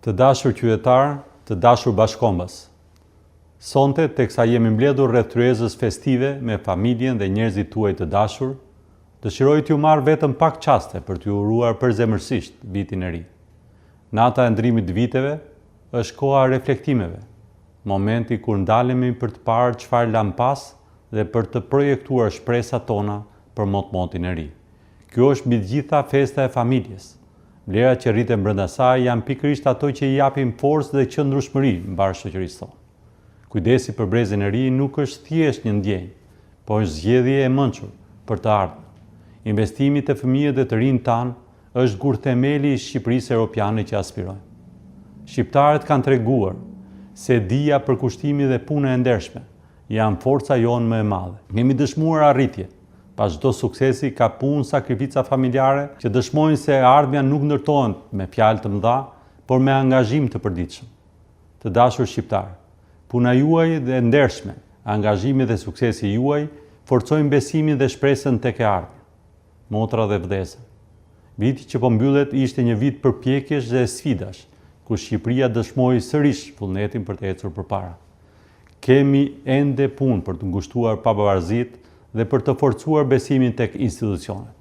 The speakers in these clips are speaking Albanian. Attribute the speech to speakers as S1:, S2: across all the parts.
S1: Të dashur qytetar, të dashur bashkombës. Sonte, teksa jemi mbledhur rreth tryezës festive me familjen dhe njerëzit tuaj të dashur, dëshiroj t'ju marr vetëm pak çaste për t'ju uruar përzemërsisht vitin e ri. Nata e ndrimit të viteve është koha e reflektimeve, momenti kur ndalemi për të parë çfarë lam pas dhe për të projektuar shpresat tona për motmotin e ri. Kjo është mbi të gjitha festa e familjes. Vlerat që rriten brenda saj janë pikërisht ato që i japin forcë dhe qëndrueshmëri mbar shoqërisë tonë. Kujdesi për brezin e ri nuk është thjesht një ndjenjë, por është zgjedhje e mençur për të ardhmen. Investimi te fëmijët dhe të rinjt tanë është gur themeli i Shqipërisë europiane që aspirojmë. Shqiptarët kanë treguar se dija, përkushtimi dhe puna e ndershme janë forca jonë më e madhe. Kemi dëshmuar arritje. Pas çdo suksesi ka punë, sakrifica familjare që dëshmojnë se ardhmja nuk ndërtohen me fjalë të mëdha, por me angazhim të përditshëm. Të dashur shqiptar, puna juaj dhe ndershme, angazhimi dhe suksesi juaj forcojnë besimin dhe shpresën tek e ardhmja. Motra dhe vdesë. Viti që po mbyllet ishte një vit përpjekjesh dhe sfidash, ku Shqipëria dëshmoi sërish vullnetin për të ecur përpara. Kemi ende punë për të ngushtuar pavarësitë dhe për të forcuar besimin tek institucionet.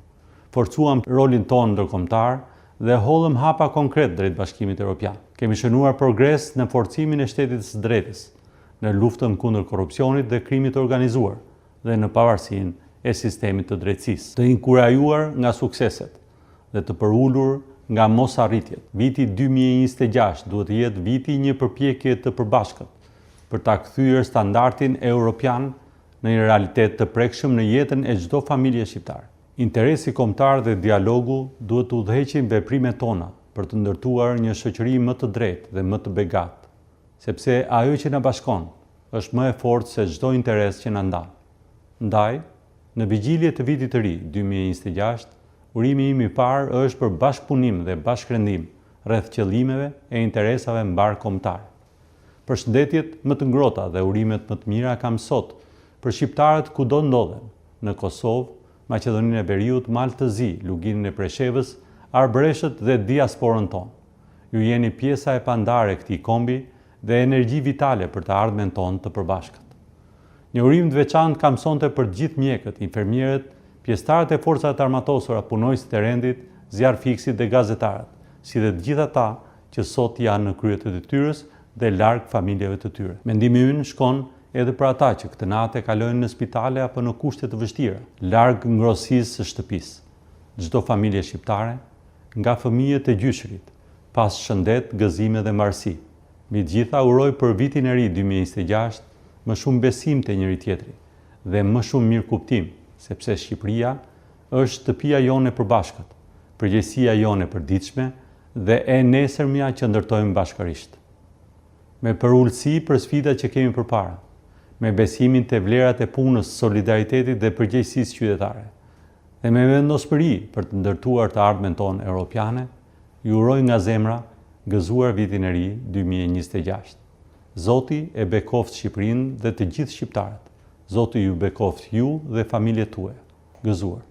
S1: Forcuam rolin tonë ndërkombëtar dhe hollëm hapa konkret drejt Bashkimit Evropian. Kemi shënuar progres në forcimin e shtetit së drejtës, në luftën kundër korrupsionit dhe krimit të organizuar dhe në pavarësinë e sistemit të drejtësisë. Të inkurajuar nga sukseset dhe të përulur nga mosarritjet. Viti 2026 duhet të jetë viti një përpjekje të përbashkët për ta kthyer standardin europian në një realitet të prekshëm në jetën e çdo familje shqiptare. Interesi kombëtar dhe dialogu duhet të udhëheqin veprimet tona për të ndërtuar një shoqëri më të drejtë dhe më të begatë, sepse ajo që na bashkon është më e fortë se çdo interes që na ndan. Ndaj, në vigjilje të vitit të ri 2026, urimi im i parë është për bashkëpunim dhe bashkërendim rreth qëllimeve e interesave mbarkombëtare. Përshëndetjet më të ngrohta dhe urimet më të mira kam sot për shqiptarët kudo ndodhen, në Kosovë, Maqedoninë e Veriut, Malë të Zi, Luginën e Preshevës, Arbreshët dhe diasporën tonë. Ju jeni pjesa e pandare e këtij kombi dhe energji vitale për të ardhmen tonë të përbashkët. Një urim të veçantë kam sonte për gjithë mjekët, infermierët, pjesëtarët e forcave të armatosura, punojësit e rendit, zjarrfiksit dhe gazetarët, si dhe të gjithë ata që sot janë në krye të detyrës dhe larg familjeve të tyre. Mendimi ynë shkon edhe për ata që këtë natë kalojnë në spitale apo në kushte të vështira, larg ngrohtësisë së shtëpisë. Çdo familje shqiptare, nga fëmijët e gjyshrit, pas shëndet, gëzime dhe mbarësi. Mbi të gjitha uroj për vitin e ri 2026 më shumë besim te njëri tjetri dhe më shumë mirëkuptim, sepse Shqipëria është shtëpia jone e përbashkët, përgjegjësia jone e përditshme dhe e nesërmja që ndërtojmë bashkërisht. Me përulësi për sfidat që kemi përpara, me besimin te vlerat e punës, solidaritetit dhe përgjegjësisë qytetare, dhe me vendospëri për të ndërtuar të ardhmen tonë europiane, ju uroj nga zemra gëzuar vitin e ri 2026. Zoti e bekoft Shqipërinë dhe të gjithë shqiptarët. Zoti ju bekoft ju dhe familjet tuaja. Gëzuar.